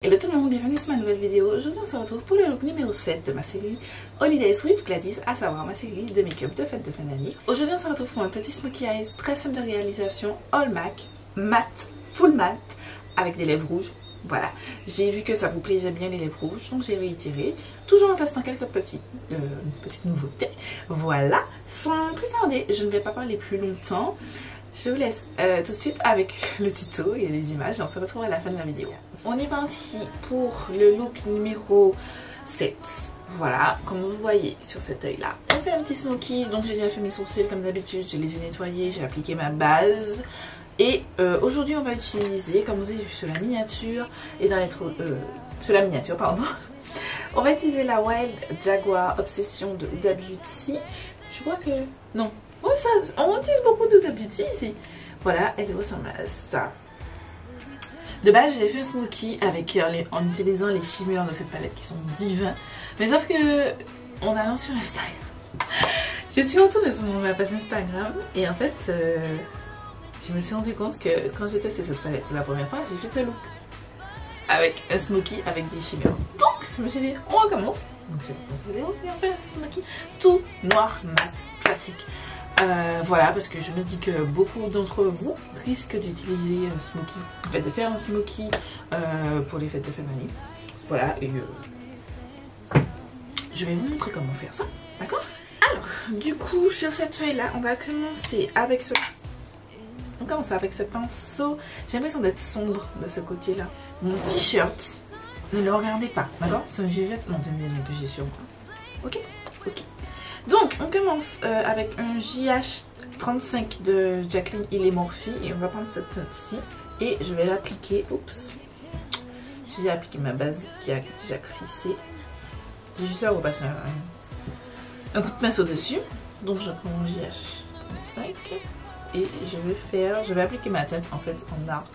Hello tout le monde, bienvenue sur ma nouvelle vidéo. Aujourd'hui on se retrouve pour le look numéro 7 de ma série Holidays with Gladys, à savoir ma série de make-up de fête de fin d'année. Aujourd'hui on se retrouve pour un petit smokey eyes très simple de réalisation, all MAC, matte, full matte, avec des lèvres rouges. Voilà, j'ai vu que ça vous plaisait bien les lèvres rouges, donc j'ai réitéré, toujours en testant quelques petites nouveautés. Voilà, sans plus tarder, je ne vais pas parler plus longtemps. Je vous laisse tout de suite avec le tuto et les images et on se retrouve à la fin de la vidéo. On est parti pour le look numéro 7. Voilà, comme vous voyez sur cet œil là. On fait un petit smokey, donc j'ai déjà fait mes sourcils comme d'habitude, je les ai nettoyés, j'ai appliqué ma base. Et aujourd'hui on va utiliser, comme vous avez vu sur la miniature, et dans les sur la miniature, pardon. On va utiliser la Wild Jaguar Obsession de Huda Beauty. Je crois que... non. Ouais, ça, on utilise beaucoup de Huda Beauty ici. Voilà, elle ressemble à ça. De base, j'ai fait un smokey avec, en utilisant les shimmers de cette palette qui sont divins. Mais sauf que, en allant sur Instagram, je suis retournée sur ma page Instagram et en fait, je me suis rendu compte que quand j'ai testé cette palette pour la première fois, j'ai fait ce look. Avec un smokey avec des shimmers. Donc, je me suis dit, on recommence. Donc, j'ai recommencé zéro et on fait un smokey tout noir, mat, classique. Voilà, parce que je me dis que beaucoup d'entre vous risquent d'utiliser un smokey, en fait de faire un smokey pour les fêtes de fin d'année. Voilà, et je vais vous montrer comment faire ça, d'accord? Alors, du coup, sur cette feuille là, on va commencer avec ce... On commence avec ce pinceau. J'ai l'impression d'être sombre de ce côté là. Mon t-shirt, ne le regardez pas, d'accord? C'est un vêtement de maison que j'ai sur moi. Ok? Ok. Donc, on commence avec un JH35 de Jaclyn Hill et Morphe. Et on va prendre cette teinte-ci. Et je vais l'appliquer. Oups. J'ai appliqué ma base qui a déjà crissé. J'ai juste à repasser un coup de pinceau dessus. Donc, je prends mon JH35. Et je vais appliquer ma teinte en fait en arc.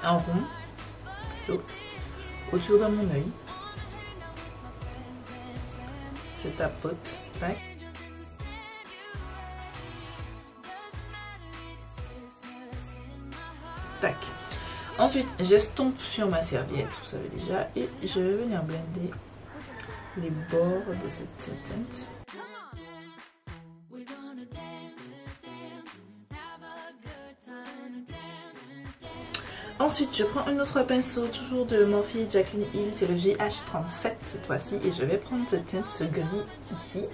En rond. Autour de mon œil. Je tapote, tac. Tac. Ensuite, j'estompe sur ma serviette, vous savez déjà, et je vais venir blender les bords de cette teinte. Ensuite, je prends un autre pinceau, toujours de Morphe Jaclyn Hill, c'est le GH37 cette fois-ci, et je vais prendre cette teinte, ce gris ici.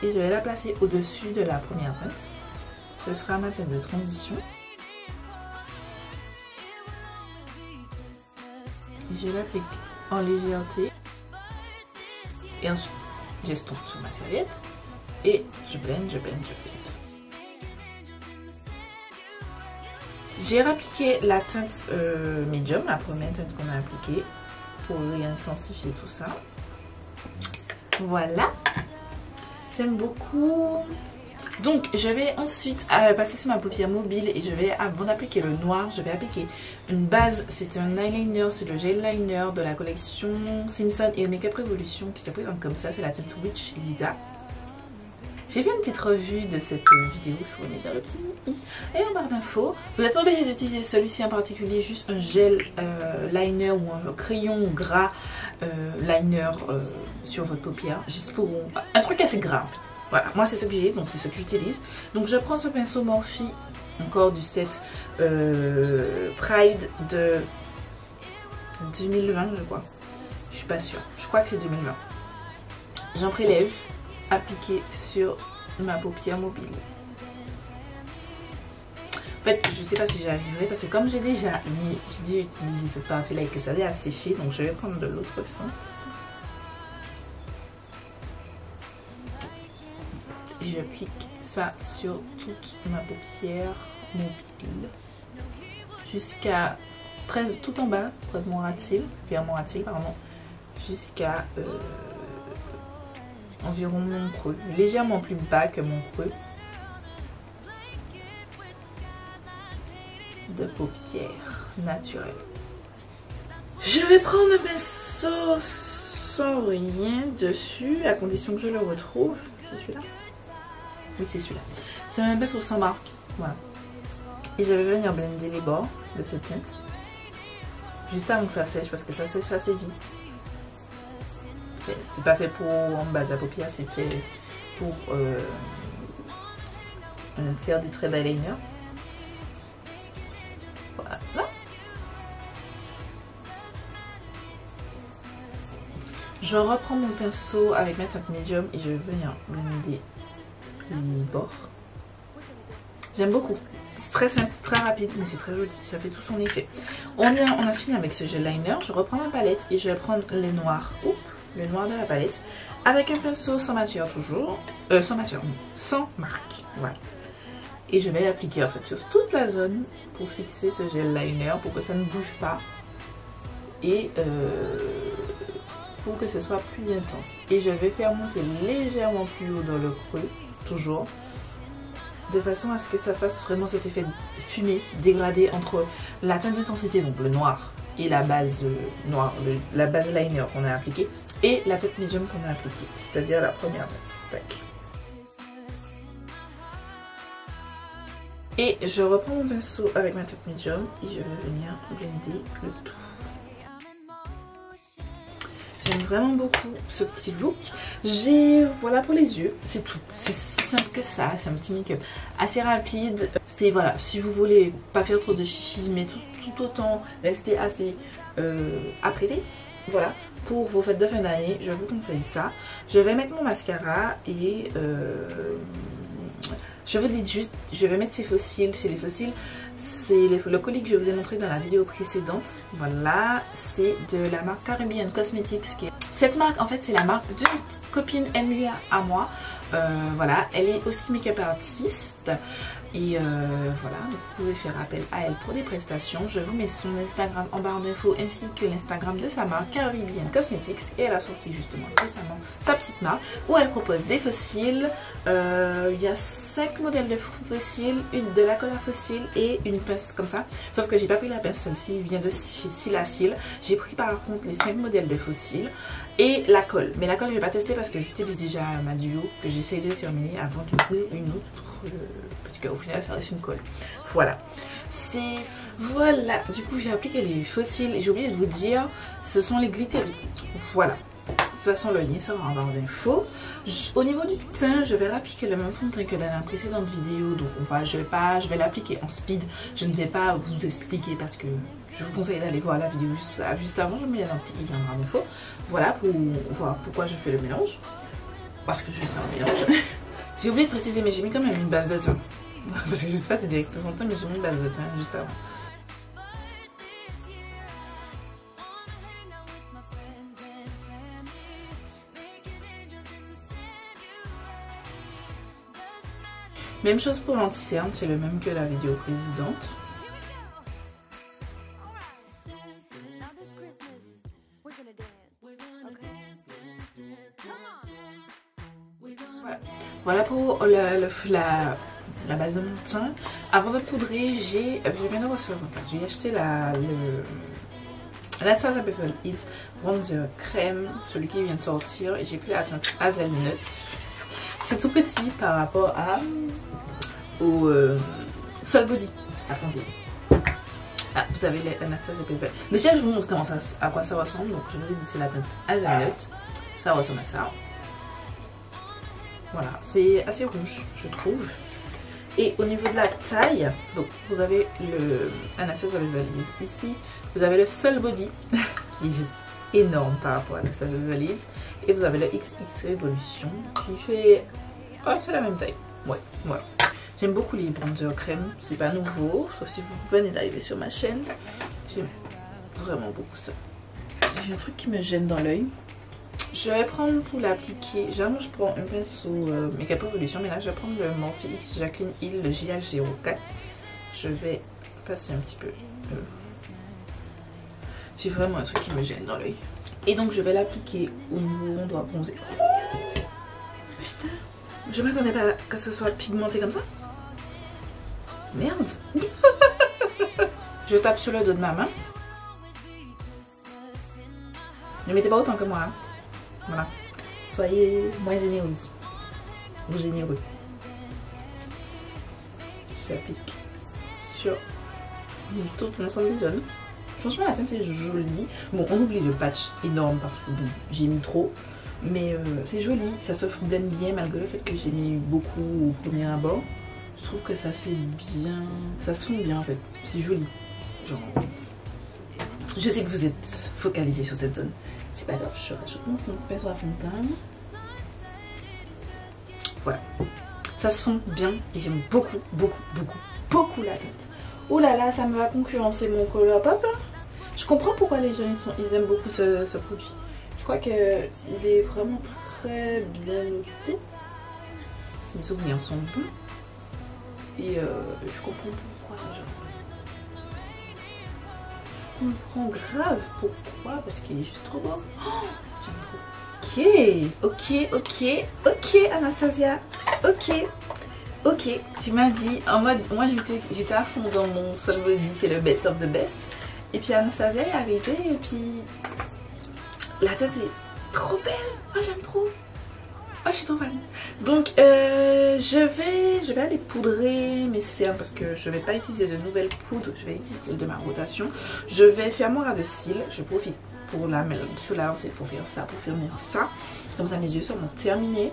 Et je vais la placer au-dessus de la première teinte. Ce sera ma teinte de transition. Et je l'applique en légèreté. Et ensuite, j'estompe sur ma serviette. Et je blende, je blende, je blende. J'ai appliqué la teinte médium, la première teinte qu'on a appliquée, pour intensifier tout ça. Voilà. J'aime beaucoup. Donc, je vais ensuite passer sur ma paupière mobile et je vais, avant d'appliquer le noir, je vais appliquer une base. C'est un eyeliner, c'est le gel liner de la collection Simpson et Makeup Revolution qui se présente comme ça. C'est la teinte Witch Lisa. J'ai fait une petite revue de cette vidéo, je vous mets dans le petit i et en barre d'infos. Vous n'êtes pas obligé d'utiliser celui-ci en particulier, juste un gel liner ou un crayon gras liner sur votre paupière, juste pour un truc assez gras en fait. Voilà, moi c'est ce que j'ai, donc c'est ce que j'utilise. Donc je prends ce pinceau Morphe, encore du set Pride de 2020 je crois. Je suis pas sûre, je crois que c'est 2020. J'en prélève. Appliqué sur ma paupière mobile. En fait, je sais pas si j'y arriverai parce que comme j'ai déjà utilisé cette partie là et que ça a séché, donc je vais prendre de l'autre sens. Et j'applique ça sur toute ma paupière mobile jusqu'à tout en bas, près de mon ras de cils, vers mon ras de cils, pardon, jusqu'à environ mon creux, légèrement plus bas que mon creux de paupière naturelle. Je vais prendre un pinceau sans rien dessus, à condition que je le retrouve. C'est celui-là? Oui, c'est celui-là. C'est un pinceau sans marque. Voilà. Et je vais venir blender les bords de cette teinte. Juste avant que ça sèche parce que ça sèche assez vite. C'est pas fait pour en base à paupières, c'est fait pour faire des traits d'eyeliner. Voilà. Je reprends mon pinceau avec ma teinte médium et je vais venir blender les bords. J'aime beaucoup. C'est très simple, très rapide, mais c'est très joli. Ça fait tout son effet. On a fini avec ce gel liner. Je reprends ma palette et je vais prendre les noirs. Oups, le noir de la palette. Avec un pinceau sans matière toujours. Sans matière, non. Sans marque. Voilà. Et je vais appliquer en fait sur toute la zone pour fixer ce gel liner pour que ça ne bouge pas. Et pour que ce soit plus intense. Et je vais faire monter légèrement plus haut dans le creux. Toujours. De façon à ce que ça fasse vraiment cet effet fumé dégradé entre la teinte d'intensité, donc le noir, et la base noire, la base liner qu'on a appliquée, et la teinte médium qu'on a appliquée, c'est-à-dire la première teinte. Tac. Et je reprends mon pinceau avec ma teinte médium et je vais venir blender le tout. J'aime vraiment beaucoup ce petit look. Voilà pour les yeux, c'est tout. C'est si simple que ça, c'est un petit make-up assez rapide. C'est voilà, si vous voulez pas faire trop de chichi, mais tout autant rester assez apprêté. Voilà, pour vos fêtes de fin d'année, je vous conseille ça. Je vais mettre mon mascara et je vais mettre ces faux cils. C'est les faux cils. C'est le colis que je vous ai montré dans la vidéo précédente. Voilà, c'est de la marque Caribbean Cosmetics. Cette marque, en fait, c'est la marque d'une copine MUA à moi. Voilà, elle est aussi make-up artiste. Et voilà, donc vous pouvez faire appel à elle pour des prestations. Je vous mets son Instagram en barre d'infos ainsi que l'Instagram de sa marque Caribbean Cosmetics. Et elle a sorti justement récemment sa petite marque où elle propose des fossiles. Il y a 5 modèles de fossiles, une de la colle à fossiles et une pince comme ça. Sauf que j'ai pas pris la pince, celle-ci vient de chez Cils. J'ai pris par contre les 5 modèles de fossiles et la colle. Mais la colle je vais pas tester parce que j'utilise déjà ma duo que j'essaye de terminer avant d'ouvrir une autre. Parce qu'au final ça reste une colle. Voilà. Voilà. Du coup j'ai appliqué les fossiles et j'ai oublié de vous dire, ce sont les glittery. Voilà. De toute façon le lien sera en barre d'infos. Au niveau du teint, je vais appliquer le même fond de teint que dans la précédente vidéo. Donc je vais l'appliquer en speed. Je ne vais pas vous expliquer parce que je vous conseille d'aller voir la vidéo juste avant. Je mets un petit lien en barre d'infos. Voilà pour voir pourquoi je fais le mélange. Parce que je vais faire un mélange. J'ai oublié de préciser mais j'ai mis quand même une base de teint. Parce que je sais pas si c'est directement le teint mais j'ai mis une base de teint juste avant. Même chose pour l'anti-cerne, c'est le même que la vidéo précédente. Voilà pour la base de mon teint. Avant de poudrer, je viens de recevoir. J'ai acheté la Anastasia Beverly Hills Bronzer Crème, celui qui vient de sortir, et j'ai pris la teinte Hazelnut. C'est tout petit par rapport au Sol Body. Attendez. Ah, vous avez l'Anastasia Beverly. Déjà, je vous montre à quoi ça ressemble. Donc, je vous ai dit, c'est la teinte Hazelnut. Ça ressemble à ça. Voilà, c'est assez rouge, je trouve. Et au niveau de la taille, donc vous avez le Anastasia Beverly Hills ici. Vous avez le Sol Body, qui est juste énorme par rapport à Anastasia Beverly Hills. Et vous avez le XX Revolution, qui fait... Oh, c'est la même taille. Ouais, voilà. J'aime beaucoup les bronzers crème, c'est pas nouveau, sauf si vous venez d'arriver sur ma chaîne. J'aime vraiment beaucoup ça. J'ai un truc qui me gêne dans l'œil. Je vais prendre pour l'appliquer, généralement je prends un pinceau Make-up Revolution, mais là je vais prendre le Morphe X Jacqueline Hill, le JH04. Je vais passer un petit peu. J'ai vraiment un truc qui me gêne dans l'œil. Et donc je vais l'appliquer au niveau où on doit bronzer. Putain, je m'attendais pas à que ce soit pigmenté comme ça. Merde. Je tape sur le dos de ma main. Ne mettez pas autant que moi. Hein. Voilà. Soyez moins généreuse. Ou généreux. J'applique sur tout l'ensemble des zones. Franchement la teinte est jolie. Bon on oublie le patch énorme parce que bon, j'ai mis trop. Mais c'est joli, ça se blende bien malgré le fait que j'ai mis beaucoup au premier abord. Je trouve que ça c'est bien, ça se fond bien en fait, c'est joli. Genre, je sais que vous êtes focalisés sur cette zone. C'est pas grave, je rajoute mon fond de pinceau à fond de teint. Voilà, ça se fond bien et j'aime beaucoup, beaucoup, beaucoup, beaucoup la teinte. Oh là là, ça me va concurrencer mon Colourpop. Je comprends pourquoi les gens ils aiment beaucoup ce produit. Je crois qu'il est vraiment très bien noté. Mes souvenirs sont bons. Et je comprends pourquoi les gens. Je comprends grave pourquoi, parce qu'il est juste trop beau. Oh, j'aime trop. Ok, Anastasia. Ok, tu m'as dit en mode, moi j'étais à fond dans mon seul body, c'est le best of the best. Et puis Anastasia est arrivée et puis la teinte est trop belle. Oh j'aime trop. Oh je suis trop fan. Donc je vais aller poudrer mes cernes parce que je vais pas utiliser de nouvelles poudres. Je vais utiliser celle de ma rotation. Je vais faire mon ras de cils. Je profite pour la mettre sur la lancée pour faire ça, pour finir ça. Comme ça mes yeux seront terminés.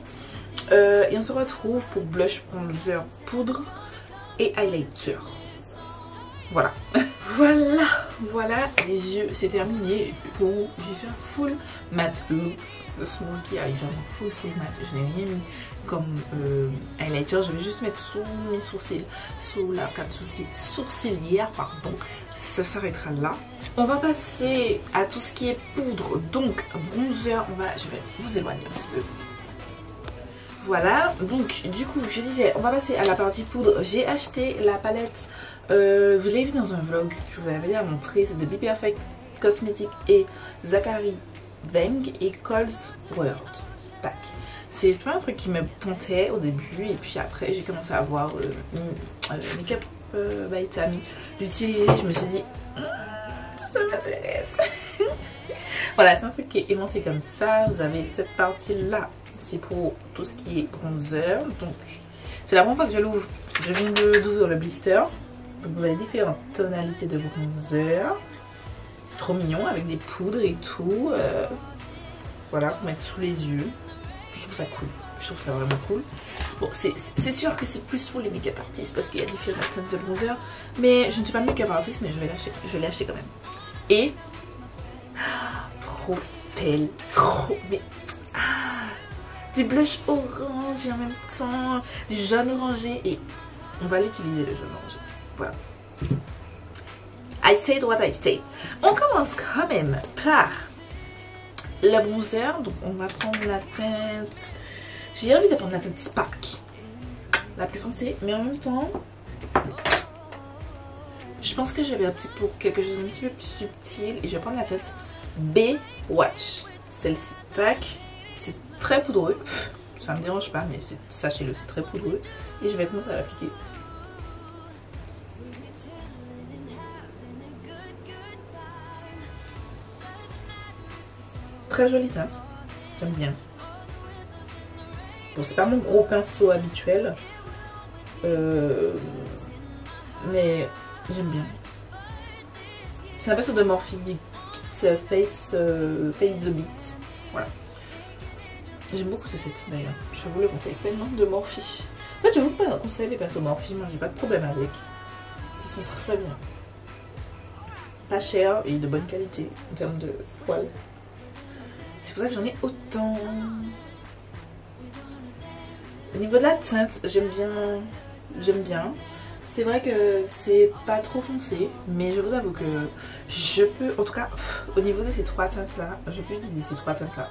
Et on se retrouve pour blush, bronzer, poudre et highlighter. Voilà. Voilà, les yeux, c'est terminé. Pour j'ai fait un full matte look de ce qui arrive vraiment full matte. Je n'ai rien mis comme highlighter. Je vais juste mettre sous mes sourcils, sous la carte sourcilière, pardon. Ça s'arrêtera là. On va passer à tout ce qui est poudre. Donc bronzer, je vais vous éloigner un petit peu. Voilà, donc du coup je disais on va passer à la partie poudre. J'ai acheté la palette, vous l'avez vu dans un vlog, je vous avais déjà montré, c'est de Be Perfect Cosmetics et Zachary Veng et Coles World Pack. C'est pas un truc qui me tentait au début et puis après j'ai commencé à voir Makeup by Tammy l'utiliser, je me suis dit ça m'intéresse. Voilà, c'est un truc qui est aimanté comme ça, vous avez cette partie là. C'est pour tout ce qui est bronzer. Donc c'est la première fois que je l'ouvre. Je viens d'ouvrir le blister. Donc vous avez différentes tonalités de bronzer. C'est trop mignon avec des poudres et tout. Voilà, pour mettre sous les yeux. Je trouve ça cool. Je trouve ça vraiment cool. Bon, c'est sûr que c'est plus pour les make-up artistes parce qu'il y a différentes teintes de bronzer. Mais je ne suis pas make-up artiste, mais je l'ai acheté quand même. Et trop belle, trop. Mais du blush orange et en même temps du jaune orangé et on va l'utiliser le jaune orangé. Voilà. I said what I said. On commence quand même par le bronzer. Donc on va prendre la teinte. J'ai envie de prendre la teinte Spark, la plus foncée, mais en même temps je pense que je vais opter pour quelque chose d'un petit peu plus subtil et je vais prendre la teinte Baywatch. Celle-ci. Tac. C'est très poudreux, ça me dérange pas, mais sachez-le, c'est très poudreux. Et je vais commencer à l'appliquer. Très jolie teinte, j'aime bien. Bon, c'est pas mon gros pinceau habituel, mais j'aime bien. C'est un pinceau de Morphe du Kit Face the Beat. Voilà. J'aime beaucoup ce set d'ailleurs, je vous le conseille tellement de Morphe. En fait je vous conseille les pinceaux Morphe, moi j'ai pas de problème avec. Ils sont très bien. Pas cher et de bonne qualité en termes de poils. C'est pour ça que j'en ai autant. Au niveau de la teinte, j'aime bien. C'est vrai que c'est pas trop foncé, mais je vous avoue que je peux, en tout cas au niveau de ces trois teintes là, je peux utiliser ces trois teintes là.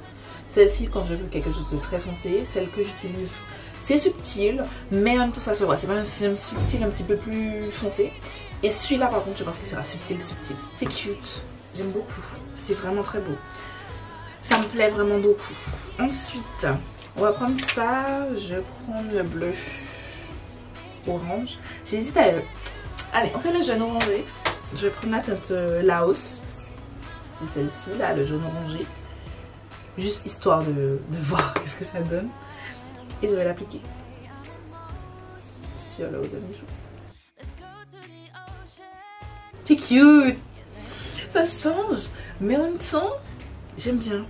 Celle-ci quand je veux quelque chose de très foncé, celle que j'utilise c'est subtil, mais en même temps ça se voit, c'est un subtil un petit peu plus foncé. Et celui-là par contre je pense qu'il sera subtil. C'est cute, j'aime beaucoup, c'est vraiment très beau. Ça me plaît vraiment beaucoup. Ensuite, on va prendre ça, je vais prendre le blush orange. J'hésite à... Allez, on fait le jaune orangé. Je vais prendre la teinte Laos. C'est celle-ci, là, le jaune orangé. Juste histoire de voir ce que ça donne. Et je vais l'appliquer sur le haut de mes joues. C'est cute. Ça change. Mais en même temps, j'aime bien.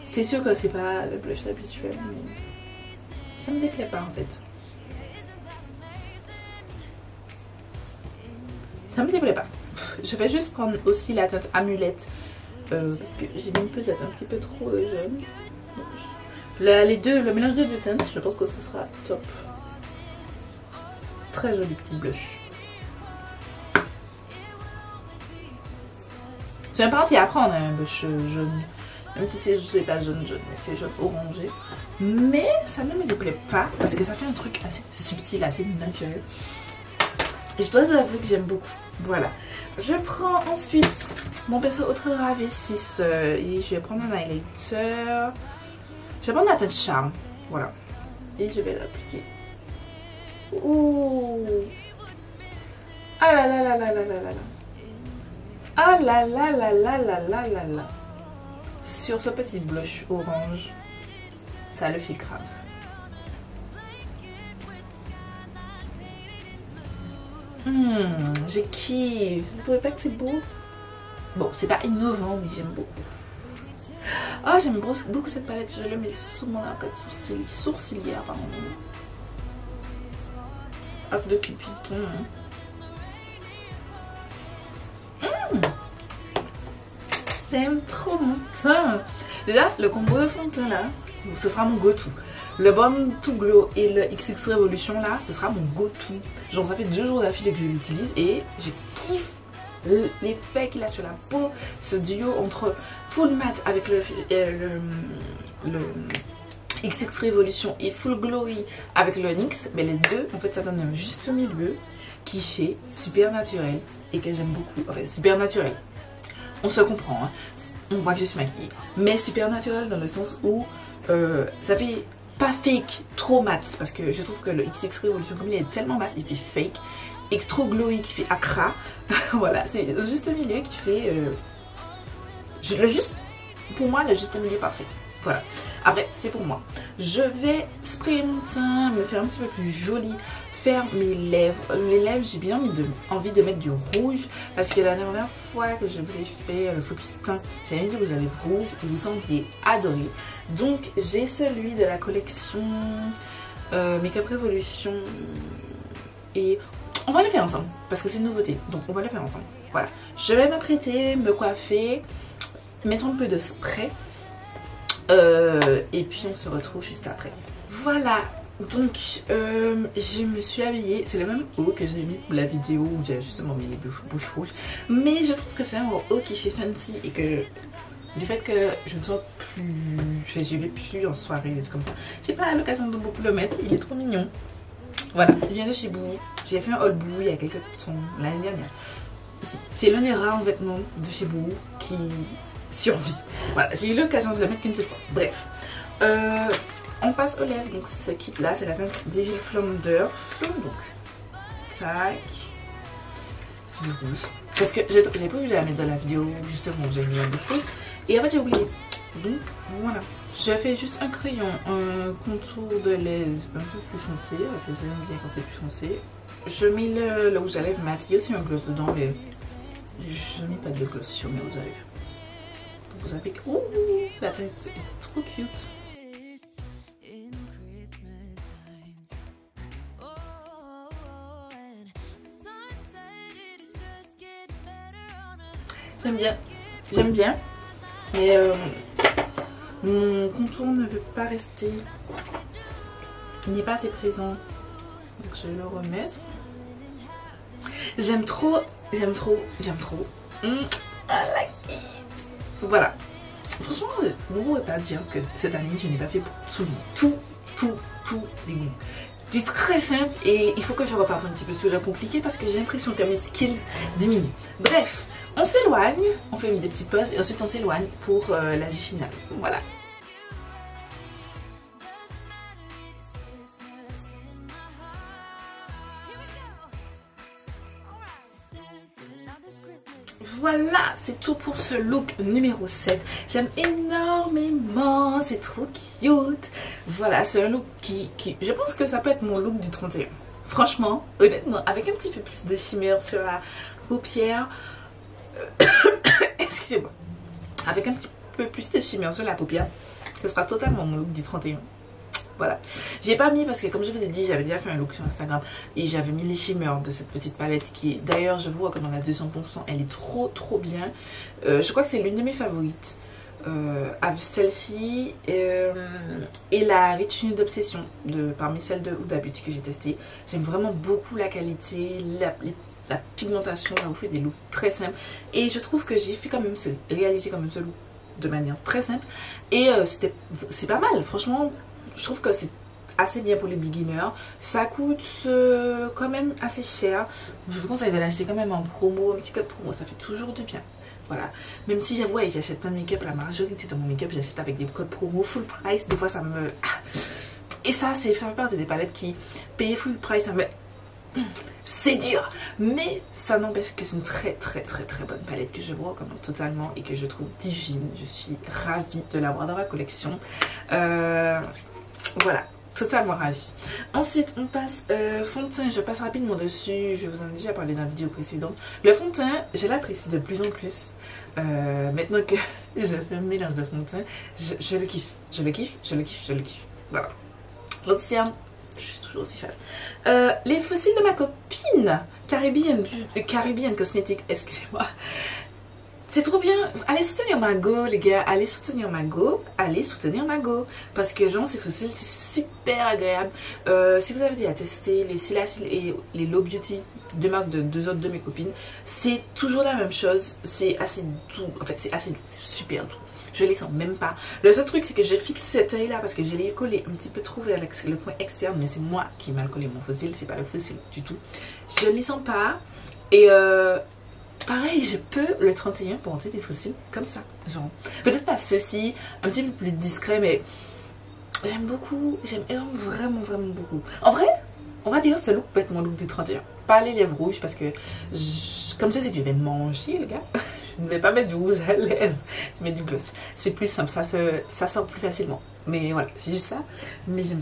C'est sûr que c'est pas le blush habituel, mais ça me déplaît pas en fait. Ça me déplaît pas. Je vais juste prendre aussi la teinte Amulette. Parce que j'ai mis une peu un petit peu trop jaune. Les deux, le mélange des deux teintes, je pense que ce sera top. Très joli petit blush. C'est un parti à prendre un blush jaune. Même si c'est, je sais pas, jaune, mais c'est jaune orangé. Mais ça ne me déplaît pas parce que ça fait un truc assez subtil, assez naturel. Et je dois avouer que j'aime beaucoup. Voilà. Je prends ensuite mon pinceau Outrera V6 et je vais prendre un highlighter. Je vais prendre la teinte Charme. Voilà. Et je vais l'appliquer. Ouh. Ah là là là là là là là. Ah là là là là là là là là. Sur ce petit blush orange, ça le fait grave. Je kiffe. Vous trouvez pas que c'est beau? Bon, c'est pas innovant, mais j'aime beaucoup. Ah, oh, j'aime beaucoup cette palette. Je le mets sous mon arcade sourcilière, pardon. Arc de Cupidon. J'aime trop mon teint. Déjà, le combo de fond de teint là, ce sera mon go-to. Le Balm to Glow et le XX Revolution là, ce sera mon go-to. Genre ça fait 2 jours d'affilée que je l'utilise et je kiffe l'effet qu'il a sur la peau. Ce duo entre Full Matte avec le XX Revolution et Full Glowy avec le NYX. Mais les deux, en fait ça donne un juste milieu qui fait super naturel et que j'aime beaucoup. Enfin super naturel. On se comprend, hein. On voit que je suis maquillée. Mais super naturel dans le sens où ça fait pas fake, trop mat. Parce que je trouve que le XX Revolution, comme il est tellement mat, il fait fake. Et trop glowy qui fait accra. Voilà, c'est le juste milieu qui fait... pour moi, le juste milieu parfait. Voilà. Après, c'est pour moi. Je vais sprayer mon teint, me faire un petit peu plus joli. Faire mes lèvres. Les lèvres, j'ai bien envie de mettre du rouge parce que la dernière fois que je vous ai fait le focus teint, j'avais mis du rouge à lèvres rouge et vous sembliez adoré. Donc j'ai celui de la collection Makeup Revolution et on va le faire ensemble parce que c'est une nouveauté. Donc on va le faire ensemble. Voilà. Je vais m'apprêter, me coiffer, mettre un peu de spray et puis on se retrouve juste après. Voilà. Donc je me suis habillée, c'est le même haut que j'ai mis pour la vidéo où j'ai justement mis les bouches rouges. Mais je trouve que c'est un haut qui fait fancy et que du fait que je ne sois plus, je vais plus en soirée et tout comme ça, j'ai pas l'occasion de beaucoup le mettre, il est trop mignon. Voilà, il vient de chez Boo, j'ai fait un haul Boo il y a quelques temps, l'année dernière. C'est l'un des rares vêtements de chez Boo qui survit. Voilà, j'ai eu l'occasion de le mettre qu'une seule fois. Bref. On passe aux lèvres, donc ce kit là, c'est la teinte Devil Flanders. Donc, tac. C'est du rouge. Parce que j'ai prévu de la mettre dans la vidéo, justement, j'ai mis la bouche rouge. Et en fait, j'ai oublié. Donc, voilà. Je fais juste un crayon, un contour de lèvres un peu plus foncé, parce que j'aime bien quand c'est plus foncé. Je mets le rouge à lèvres mat. Il y a aussi un gloss dedans, mais je mets pas de gloss sur mes rouges à lèvres. Donc, vous avez. Ouh, la tête est trop cute. J'aime bien, mais mon contour ne veut pas rester, il n'est pas assez présent, donc je vais le remettre. J'aime trop. I like it. Voilà, franchement, vous ne pourrez pas dire que cette année je n'ai pas fait pour tout le monde, tous les goûts. C'est très simple et il faut que je reparte un petit peu sur le compliqué parce que j'ai l'impression que mes skills diminuent. Bref, on s'éloigne, on fait des petites pauses et ensuite on s'éloigne pour la vie finale. Voilà. Voilà, c'est tout pour ce look numéro 7. J'aime énormément, c'est trop cute. Voilà, c'est un look qui... Je pense que ça peut être mon look du 31. franchement, honnêtement, avec un petit peu plus de shimmer sur la paupière, excusez-moi, avec un petit peu plus de shimmer sur la paupière, ce sera totalement mon look du 31. Voilà, j'ai pas mis parce que comme je vous ai dit, j'avais déjà fait un look sur Instagram et j'avais mis les shimmers de cette petite palette qui est, d'ailleurs je vous recommande à 200%, elle est trop bien. Je crois que c'est l'une de mes favorites, avec celle-ci et la Rich Nude Obsession parmi celles de Huda Beauty que j'ai testées. J'aime vraiment beaucoup la qualité, la pigmentation, ça vous fait des looks très simples et je trouve que j'ai fait quand même réalisé quand même ce look de manière très simple et c'est pas mal, franchement. Je trouve que c'est assez bien pour les beginners. Ça coûte quand même assez cher. Je vous conseille de l'acheter quand même en promo, un petit code promo, ça fait toujours du bien. Voilà. Même si j'avoue, j'achète plein de make-up, la majorité de mon make-up, j'achète avec des codes promo full price. Des fois, ça me... Et ça, c'est faire partie des palettes qui payent full price, ça me... C'est dur, mais ça n'empêche que c'est une très bonne palette que je vous recommande totalement et que je trouve divine. Je suis ravie de l'avoir dans ma collection. Voilà, totalement ravie. Ensuite, on passe fond de teint. Je passe rapidement dessus. Je vous en ai déjà parlé dans la vidéo précédente. Le fond de teint, je l'apprécie de plus en plus. Maintenant que je fais un mélange de fond de teint, je le kiffe. Je le kiffe. Voilà. L'autre cerne, je suis toujours aussi fan. Les fossiles de ma copine, Caribbean Cosmetics, excusez-moi. C'est trop bien. Allez soutenir ma go, les gars. Allez soutenir ma go. Parce que genre, ces fossiles, c'est super agréable. Si vous avez déjà testé les Celasil et les Low Beauty, deux marques de deux autres de mes copines, c'est toujours la même chose. C'est assez doux. En fait, c'est assez doux. C'est super doux. Je les sens même pas. Le seul truc, c'est que j'ai fixé cet œil là parce que je l'ai collé un petit peu trop vers le point externe. Mais c'est moi qui ai mal collé mon fossile. C'est pas le fossile du tout. Je ne les sens pas. Et pareil, je peux le 31 porter des fossiles comme ça, genre. Peut-être pas ceci, un petit peu plus discret, mais j'aime beaucoup, j'aime vraiment beaucoup. En vrai, on va dire ce look peut être mon look du 31. Pas les lèvres rouges parce que, comme je sais que je vais manger, les gars, je ne vais pas mettre du rouge à lèvres, je mets du gloss. C'est plus simple, ça sort plus facilement. Mais voilà, c'est juste ça. Mais j'aime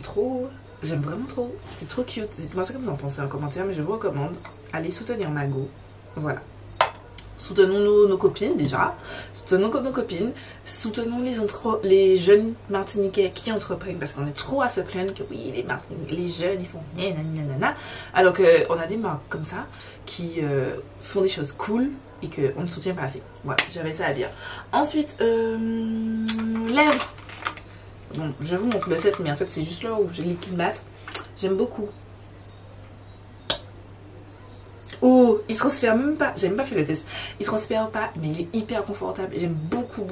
vraiment trop. C'est trop cute. Dites-moi ce que vous en pensez en commentaire, mais je vous recommande. Allez soutenir ma go. Voilà. Soutenons nos copines déjà, soutenons nos copines, soutenons les jeunes Martiniquais qui entreprennent parce qu'on est trop à se plaindre que oui, les jeunes ils font nanana, alors qu'on a des marques comme ça qui font des choses cool et qu'on ne soutient pas assez. Voilà, j'avais ça à dire. Ensuite, lèvres. Bon, je vous montre le set, mais en fait c'est juste là où j'ai liquide mat. J'aime beaucoup. Oh, il se transfère même pas, j'ai même pas fait le test. Il se transfère pas, mais il est hyper confortable. J'aime beaucoup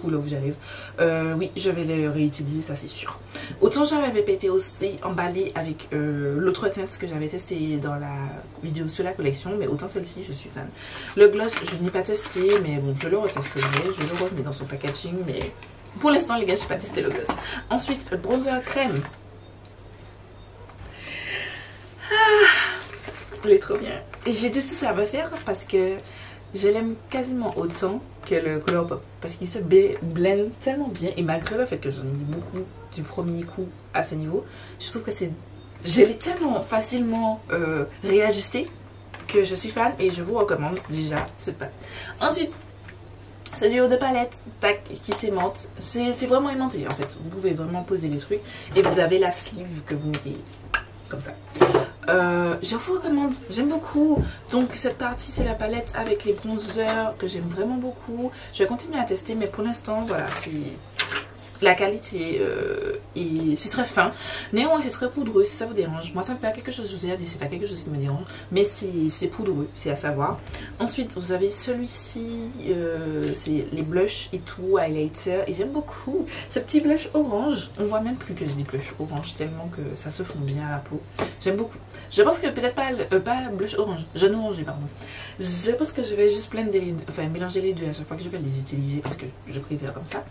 le rouge à lèvres. Oui, je vais le réutiliser, ça c'est sûr. Autant j'avais pété aussi emballé avec l'autre teinte que j'avais testé dans la vidéo sur la collection, mais autant celle-ci, je suis fan. Le gloss, je n'ai pas testé, mais bon, je le retesterai. Je le remets dans son packaging, mais pour l'instant, les gars, je n'ai pas testé le gloss. Ensuite, le bronzer crème. Il est trop bien. Et j'ai tout ça à me faire parce que je l'aime quasiment autant que le Colourpop. Parce qu'il se blende tellement bien. Et malgré le fait que j'en ai mis beaucoup du premier coup à ce niveau, je trouve que je l'ai tellement facilement réajusté que je suis fan et je vous recommande déjà cette palette. Ensuite, ce duo de palettes qui s'aimante. C'est vraiment aimanté en fait. Vous pouvez vraiment poser les trucs. Et vous avez la sleeve que vous mettez comme ça. Je vous recommande, j'aime beaucoup. Donc cette partie c'est la palette avec les bronzers que j'aime vraiment beaucoup. Je vais continuer à tester, mais pour l'instant voilà, c'est la qualité et c'est très fin. Néanmoins c'est très poudreux si ça vous dérange. Moi ça me fait quelque chose, je vous ai dit, c'est pas quelque chose qui me dérange, mais c'est poudreux, c'est à savoir. Ensuite vous avez celui-ci, c'est les blushs et tout, highlighter, et j'aime beaucoup ce petit blush orange. On voit même plus que je dis blush orange tellement que ça se fond bien à la peau. J'aime beaucoup. Je pense que peut-être pas blush orange, jaune orangé pardon. Je pense que je vais juste blender les deux, enfin mélanger les deux à chaque fois que je vais les utiliser parce que je préfère comme ça.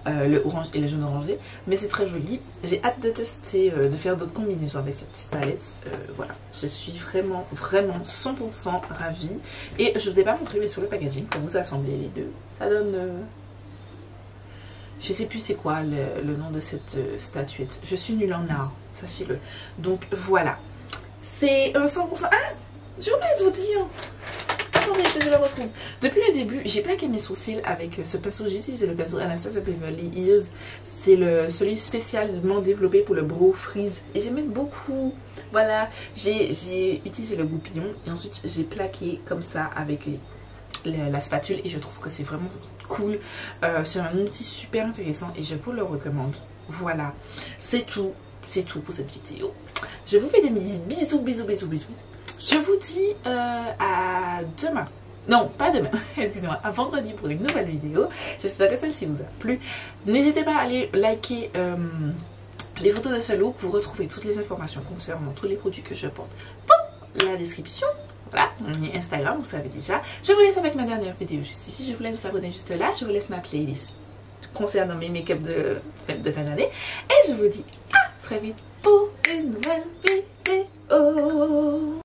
Le orange et le jaune orangé, mais c'est très joli. J'ai hâte de tester, de faire d'autres combinaisons avec cette petite palette. Voilà, je suis vraiment 100% ravie. Et je vous ai pas montré, mais sur le packaging, quand vous assemblez les deux, ça donne je sais plus c'est quoi le nom de cette statuette. Je suis nulle en art, sachez-le. Donc voilà, C'est un 100%... Ah, j'ai oublié de vous dire. Attendez, que je le retrouve. Depuis le début, j'ai plaqué mes sourcils avec ce pinceau. J'ai utilisé le pinceau Anastasia Beverly Hills. C'est celui spécialement développé pour le brow freeze. Et j'aime beaucoup. Voilà, j'ai utilisé le goupillon. Et ensuite, j'ai plaqué comme ça avec la spatule. Et je trouve que c'est vraiment cool. C'est un outil super intéressant et je vous le recommande. Voilà, c'est tout. C'est tout pour cette vidéo. Je vous fais des bisous, bisous, bisous, bisous. Je vous dis à demain. Non, pas demain. Excusez-moi, à vendredi pour une nouvelle vidéo. J'espère que celle-ci vous a plu. N'hésitez pas à aller liker les photos de ce look. Vous retrouvez toutes les informations concernant tous les produits que je porte dans la description. Voilà, mon Instagram, vous savez déjà. Je vous laisse avec ma dernière vidéo juste ici. Je vous laisse vous abonner juste là. Je vous laisse ma playlist concernant mes make-up de fin d'année. Et je vous dis à très vite pour une nouvelle vidéo.